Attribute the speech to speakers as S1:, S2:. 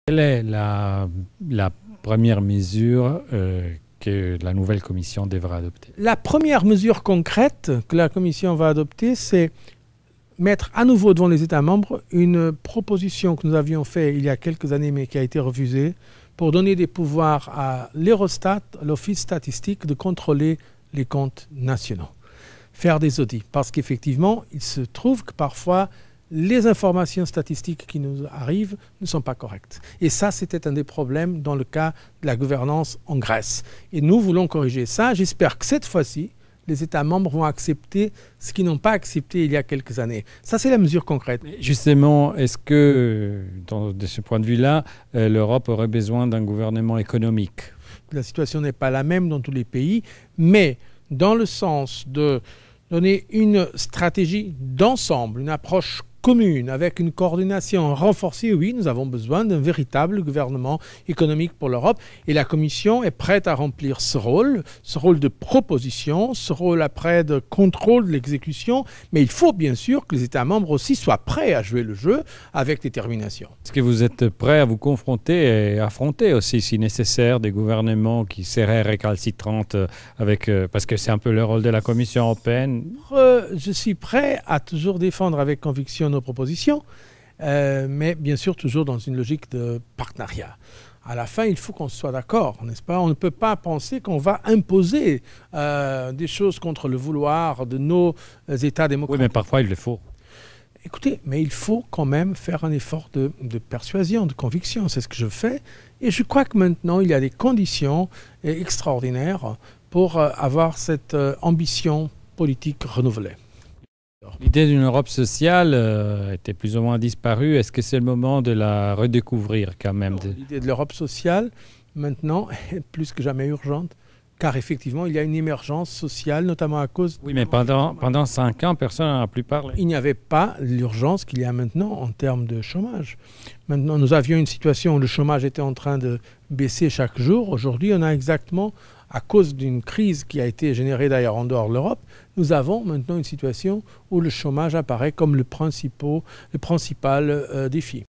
S1: Quelle est la première mesure que la nouvelle Commission devra adopter?
S2: La première mesure concrète que la Commission va adopter, c'est mettre à nouveau devant les États membres une proposition que nous avions faite il y a quelques années mais qui a été refusée pour donner des pouvoirs à l'Eurostat, l'Office statistique, de contrôler les comptes nationaux, faire des audits. Parce qu'effectivement, il se trouve que parfois, les informations statistiques qui nous arrivent ne sont pas correctes. Et ça, c'était un des problèmes dans le cas de la gouvernance en Grèce. Et nous voulons corriger ça. J'espère que cette fois-ci, les États membres vont accepter ce qu'ils n'ont pas accepté il y a quelques années. Ça, c'est la mesure concrète.
S1: Justement, est-ce que, de ce point de vue-là, l'Europe aurait besoin d'un gouvernement économique?
S2: La situation n'est pas la même dans tous les pays, mais dans le sens de donner une stratégie d'ensemble, une approche commune, avec une coordination renforcée, oui, nous avons besoin d'un véritable gouvernement économique pour l'Europe. Et la Commission est prête à remplir ce rôle de proposition, ce rôle après de contrôle de l'exécution. Mais il faut bien sûr que les États membres aussi soient prêts à jouer le jeu avec détermination.
S1: Est-ce que vous êtes prêt à vous confronter et affronter aussi, si nécessaire, des gouvernements qui seraient récalcitrants parce que c'est un peu le rôle de la Commission européenne?
S2: Je suis prêt à toujours défendre avec conviction nos propositions, mais bien sûr toujours dans une logique de partenariat. À la fin, il faut qu'on soit d'accord, n'est-ce pas? On ne peut pas penser qu'on va imposer des choses contre le vouloir de nos États démocratiques.
S1: Oui, mais parfois il le faut.
S2: Écoutez, mais il faut quand même faire un effort de persuasion, de conviction. C'est ce que je fais. Et je crois que maintenant, il y a des conditions extraordinaires pour avoir cette ambition politique renouvelée.
S1: L'idée d'une Europe sociale était plus ou moins disparue. Est-ce que c'est le moment de la redécouvrir quand même?
S2: L'idée de l'Europe sociale, maintenant, est plus que jamais urgente, car effectivement, il y a une émergence sociale, notamment à cause...
S1: Oui, mais pendant 5 ans, personne n'en a plus parlé.
S2: Il n'y avait pas l'urgence qu'il y a maintenant en termes de chômage. Maintenant, nous avions une situation où le chômage était en train de baisser chaque jour. Aujourd'hui, on a exactement, à cause d'une crise qui a été générée d'ailleurs en dehors de l'Europe, nous avons maintenant une situation où le chômage apparaît comme le principal défi.